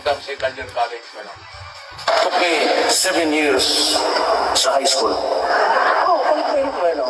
Kingdom Second Year College. Ano? Okay, 7 years sa high school. Oh, pero bueno.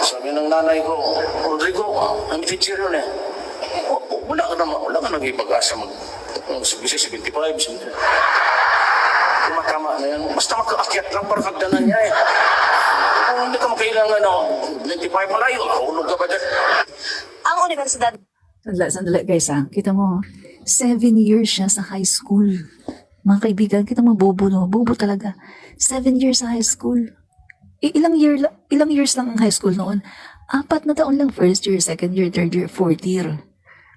Sabi ng nanay ko, Rodrigo, ang teacher yun eh. Wala ka nag-ipag-asa mag-subisi, 75, 70. Tumatama na yan. Basta makaakyat lang para kagdanan niya eh. Kung hindi ka makailangan, 95 malayo, mahulog ka ba dyan? Ang universidad. Sandali guys Kita mo, 7 years siya sa high school. Mga kaibigan, kita mo bobo no? Bobo talaga. 7 years sa high school. Ilang years lang ang high school noon? 4 na taon lang first year, second year, third year, fourth year.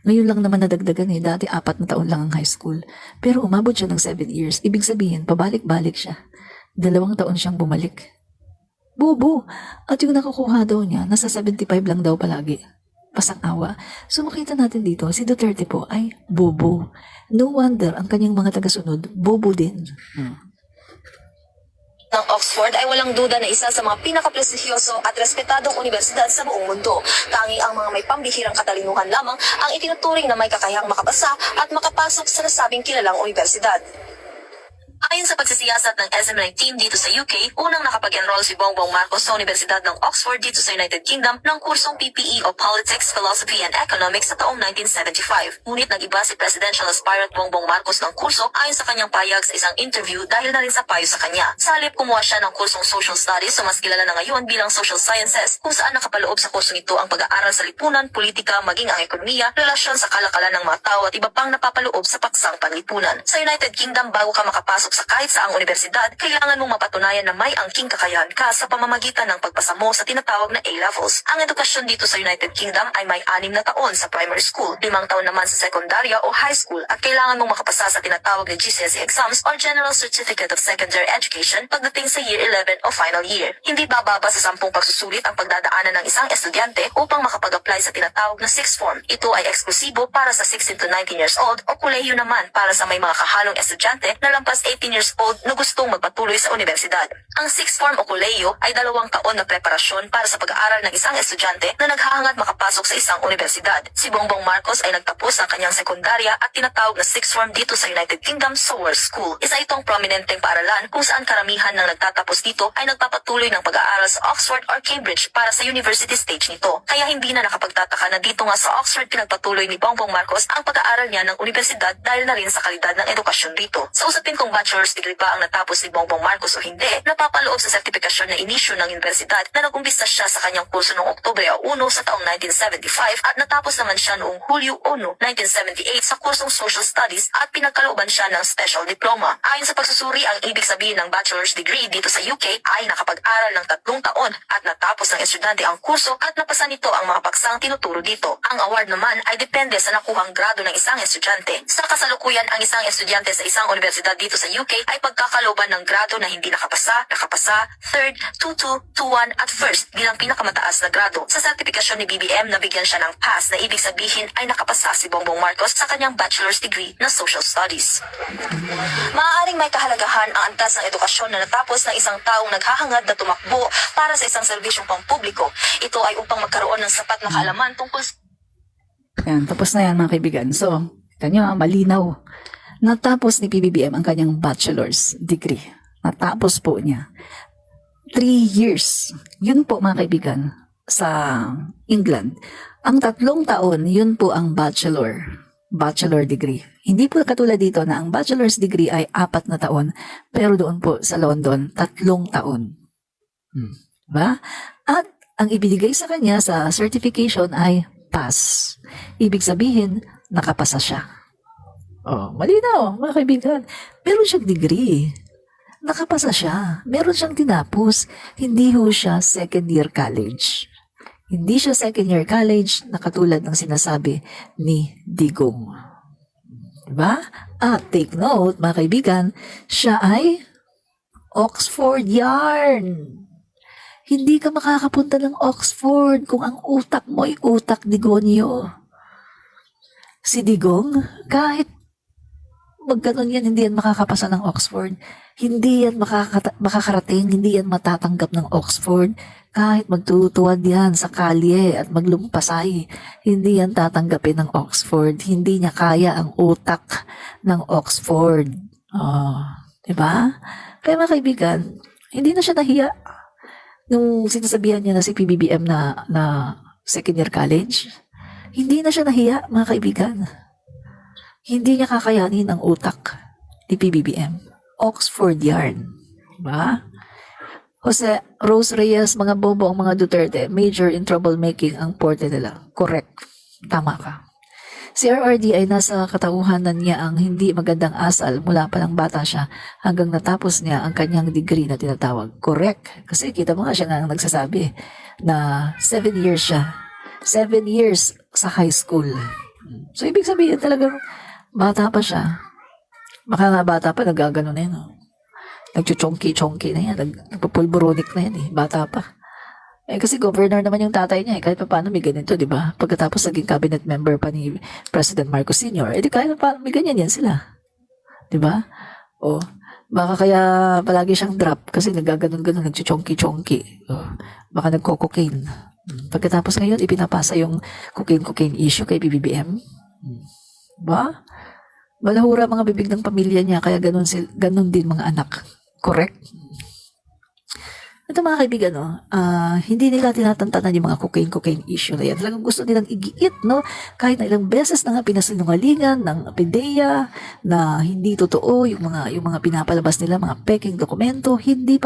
Ngayon lang naman nadagdagan eh. Dati 4 na taon lang ang high school. Pero umabot siya ng 7 years. Ibig sabihin, pabalik-balik siya. 2 taon siyang bumalik. Bobo. At yung nakukuha daw niya, nasa 75 lang daw palagi. Pasang-awa. So makita natin dito, si Duterte po ay bobo. No wonder ang kanyang mga tagasunod, bobo din. Ng Oxford ay walang duda na isa sa mga pinakaprestisyoso at respetadong universidad sa buong mundo. Tangi ang mga may pambihirang katalinuhan lamang ang itinuturing na may kakayahang makapasa at makapasok sa nasabing kilalang universidad. Ayon sa pagsisiyasat ng SM19 dito sa UK, unang nakapag-enroll si Bongbong Marcos sa Universidad ng Oxford dito sa United Kingdom ng kursong PPE o Politics, Philosophy and Economics sa taong 1975. Ngunit nag-iba si Presidential Aspirant Bongbong Marcos ng kurso ayon sa kanyang payag sa isang interview dahil na rin sa payo sa kanya. Sa halip kumuha siya ng kursong Social Studies o mas kilala na ngayon bilang Social Sciences kung saan nakapaloob sa kursong ito ang pag-aaral sa lipunan, politika, maging ang ekonomiya, relasyon sa kalakalan ng mga tao at iba pang napapaloob sa paksang panlipunan. Sa United Kingdom, bago ka makapasok sa kahit saang universidad, kailangan mong mapatunayan na may angking kakayahan ka sa pamamagitan ng pagpasa mo sa tinatawag na A-levels. Ang edukasyon dito sa United Kingdom ay may 6 na taon sa primary school, 5 taon naman sa sekundarya o high school at kailangan mong makapasa sa tinatawag na GCSE exams or General Certificate of Secondary Education pagdating sa year 11 o final year. Hindi bababa sa 10 pagsusulit ang pagdadaanan ng isang estudyante upang makapag-apply sa tinatawag na 6th form. Ito ay eksklusibo para sa 16 to 19 years old o kolehiyo naman para sa may mga kahalong estudyante na lampas 18 years old na gustong magpatuloy sa universidad. Ang 6th form o kolehiyo ay 2 taon na preparasyon para sa pag-aaral ng isang estudyante na naghahangad makapasok sa isang universidad. Si Bongbong Marcos ay nagtapos ng kanyang sekundarya at tinatawag na 6th form dito sa United Kingdom Sowers School. Isa itong prominenteng paaralan kung saan karamihan ng nagtatapos dito ay nagpapatuloy ng pag-aaral sa Oxford or Cambridge para sa university stage nito. Kaya hindi na nakapagtataka na dito nga sa Oxford pinagpatuloy ni Bongbong Marcos ang pag-aaral niya ng universidad dahil na rin sa kalidad ng edukasyon dito. Sa usapin kung bachelor's degree ba ang natapos ni Bongbong Marcos o hindi, napapaloob sa sertifikasyon na inisyu ng universidad na nag-umpisa siya sa kanyang kurso noong Oktubre 1 sa taong 1975 at natapos naman siya noong Hulyo 1, 1978 sa kursong Social Studies at pinagkalooban siya ng Special Diploma. Ayon sa pagsusuri, ang ibig sabihin ng bachelor's degree dito sa UK ay nakapag-aral ng 3 taon at natapos ng estudyante ang kurso at napasa nito ang mga paksang tinuturo dito. Ang award naman ay depende sa nakuhang grado ng isang estudyante. Sa kasalukuyan, ang isang estudyante sa isang universidad dito sa UK ay pagkakaloban ng grado na hindi nakapasa, third, 2-2, 2-1 at first bilang pinakamataas na grado. Sa sertifikasyon ni BBM, nabigyan siya ng pass na ibig sabihin ay nakapasa si Bongbong Marcos sa kanyang bachelor's degree na Social Studies. Maaaring may kahalagahan ang antas ng edukasyon na natapos ng isang taong naghahangad na tumakbo para sa isang serbisyong pampubliko. Ito ay upang magkaroon ng sapat na kaalaman tungkol sa Yan, tapos na yan mga kaibigan. So, kita nyo, malinaw. Natapos ni PBBM ang kanyang bachelor's degree. Natapos po niya. 3 years. Yun po mga kaibigan sa England. Ang 3 taon, yun po ang bachelor degree. Hindi po katulad dito na ang bachelor's degree ay 4 na taon, pero doon po sa London, 3 taon. Diba? At ang ibinigay sa kanya sa certification ay pass. Ibig sabihin, nakapasa siya. Oh, malinaw, mga kaibigan. Meron siyang degree. Nakapasa siya. Meron siyang tinapos. Hindi ho siya second year college. Hindi siya second year college na katulad ng sinasabi ni Digong. Diba? At take note, mga kaibigan, siya ay Oxford yarn. Hindi ka makakapunta ng Oxford kung ang utak mo ay utak degonyo. Si Digong, kahit magganon yan, hindi yan makakapasa ng Oxford. Hindi yan makakarating, hindi yan matatanggap ng Oxford. Kahit magtutuwad yan sa kalye at maglumpasay, hindi yan tatanggapin ng Oxford. Hindi niya kaya ang utak ng Oxford. Oh, diba? Kaya mga kaibigan, hindi na siya nahiya. Nung sinasabihan niya na si PBBM na second year college, hindi na siya nahiya, mga kaibigan. Hindi niya kakayanin ang utak ni PBBM. Oxford yarn. Diba? Jose Rose Reyes, mga bobo ang mga Duterte, major in troublemaking ang porte nila. Correct. Tama ka. Si RRD ay nasa katauhanan niya ang hindi magandang asal mula pa ng bata siya hanggang natapos niya ang kanyang degree na tinatawag. Correct. Kasi kita mo nga siya nga nagsasabi na 7 years siya. 7 years sa high school. So, ibig sabihin talagang bata pa siya. Baka nga bata pa, nagagano na yun. Oh. Nagchuchonki-chonki na yan. Nagpapulboronic na yan eh. Bata pa. Eh kasi governor naman yung tatay niya eh. Kahit pa paano may ganito, di ba? Pagkatapos naging cabinet member pa ni President Marcos Sr. Eh di kahit pa paano may ganyan yan sila. Di ba? O, baka kaya palagi siyang drop kasi nagaganon-ganon, nagchuchonki-chonki. O, baka nagko-cocaine. Pagkatapos ngayon, ipinapasa yung cocaine issue kay PBBM. Ba? Malahura mga bibig ng pamilya niya, kaya ganun din mga anak. Correct? Ito mga kaibigan, no, hindi nila tinatantanan yung mga cocaine issue na yan. Talagang gusto nilang igiit, no? Kahit na ilang beses na nga pinasinungalingan ng PDEA na hindi totoo yung mga pinapalabas nila, mga peking dokumento, hindi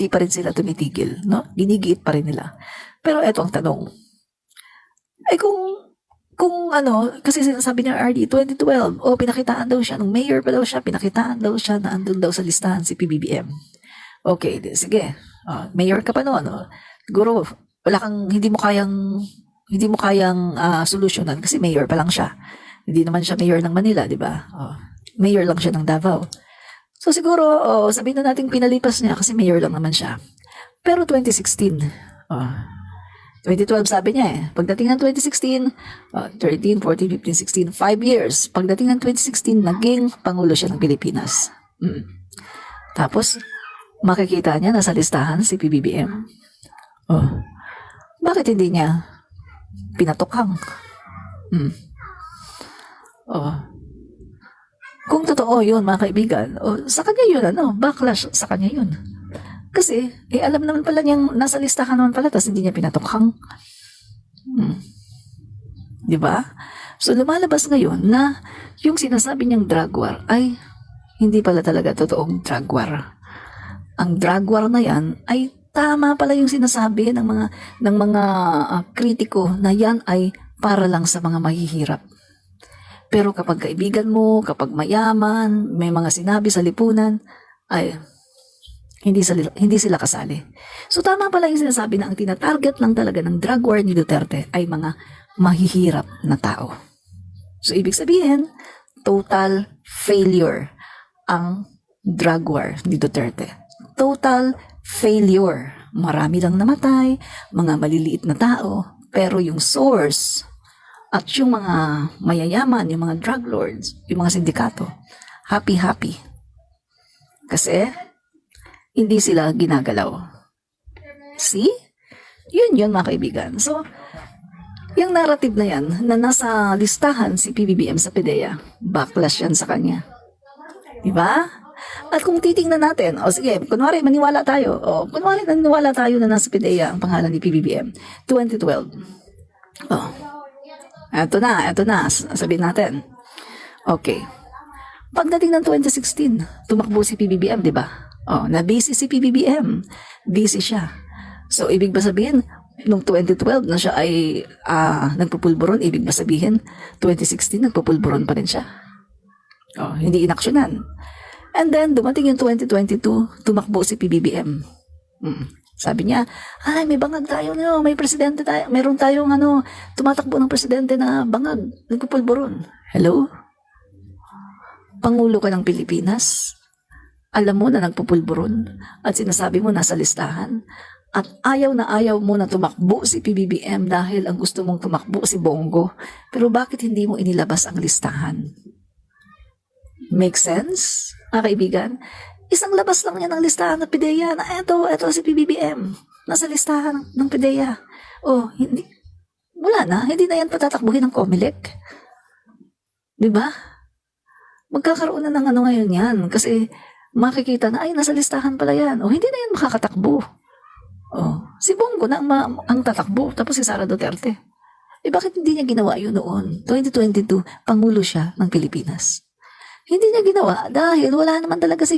pa rin sila tumitigil, no? Ginigiit pa rin nila. Pero eto ang tanong. Ay kung ano, kasi sinasabi niya RD 2012, pinakitaan daw siya, nung mayor pa daw siya, pinakitaan daw siya na andun daw sa listahan si PBBM. Okay, sige. Mayor ka pa noon. Siguro, hindi mo kayang solusyonan kasi mayor pa lang siya. Hindi naman siya mayor ng Manila, di ba? Mayor lang siya ng Davao. So siguro, sabihin na natin pinalipas niya kasi mayor lang naman siya. Pero 2016, 2012 sabi niya eh. Pagdating ng 2016, 13, 14, 15, 16, 5 years. Pagdating ng 2016, naging Pangulo siya ng Pilipinas. Tapos, makikita niya nasa listahan si PBBM. Bakit hindi niya pinatukhang? Kung totoo yun, mga kaibigan, sa kanya yun, backlash sa kanya yun. Kasi, alam naman pala niyang nasa listahan naman pala, tapos hindi niya pinatukhang. Di ba? So, lumalabas ngayon na yung sinasabi niyang drug war ay hindi pala talaga totoong drug war. Ang drug war na yan ay tama pala yung sinasabi ng mga kritiko na yan ay para lang sa mga mahihirap. Pero kapag kaibigan mo, kapag mayaman, may mga sinabi sa lipunan, ay hindi sila kasali. So tama pala yung sinasabi na ang tinatarget lang talaga ng drug war ni Duterte ay mga mahihirap na tao. So ibig sabihin, total failure ang drug war ni Duterte. Total failure. Marami lang namatay, mga maliliit na tao, pero yung source at yung mga mayayaman, yung mga drug lords, yung mga sindikato, happy-happy. Kasi hindi sila ginagalaw. See? Yun mga kaibigan. So, yung narrative na yan, na nasa listahan si PBBM sa PDEA, backlash yan sa kanya. Diba? At kung titingnan natin, sige, kunwari maniwala tayo, kunwari naniwala tayo na nasa PDEA ang pangalan ni PBBM, 2012. Eto na, sabihin natin. Okay. Pagdating ng 2016, tumakbo si PBBM, di ba? Na busy si PBBM. Busy siya. So, ibig ba sabihin, nung 2012 na siya ay nagpupulburon, ibig ba sabihin, 2016 nagpupulburon pa rin siya? Hindi inaksyonan. And then, dumating yung 2022, tumakbo si PBBM. Sabi niya, ay, may bangag tayo, may presidente tayo, meron tayong tumatakbo ng presidente na bangag, nagpupulburon. Hello? Pangulo ka ng Pilipinas? Alam mo na nagpupulburon at sinasabi mo nasa listahan at ayaw mo na tumakbo si PBBM dahil ang gusto mong tumakbo si Bongo. Pero bakit hindi mo inilabas ang listahan? Make sense, mga kaibigan? Isang labas lang yan ng listahan ng PIDEA na eto si PBBM. Nasa listahan ng PIDEA. Oh, hindi, wala na. Hindi na yan patatakbuhin ng COMELEC. Diba? Magkakaroon na ng ano ngayon yan. Kasi makikita na, ay, nasa listahan pala yan. O, hindi na yan makakatakbo. O, si Bongo na ang tatakbo. Tapos si Sara Duterte. Eh, bakit hindi niya ginawa yun noon? 2022, Pangulo siya ng Pilipinas. Hindi niya ginawa dahil wala naman talaga si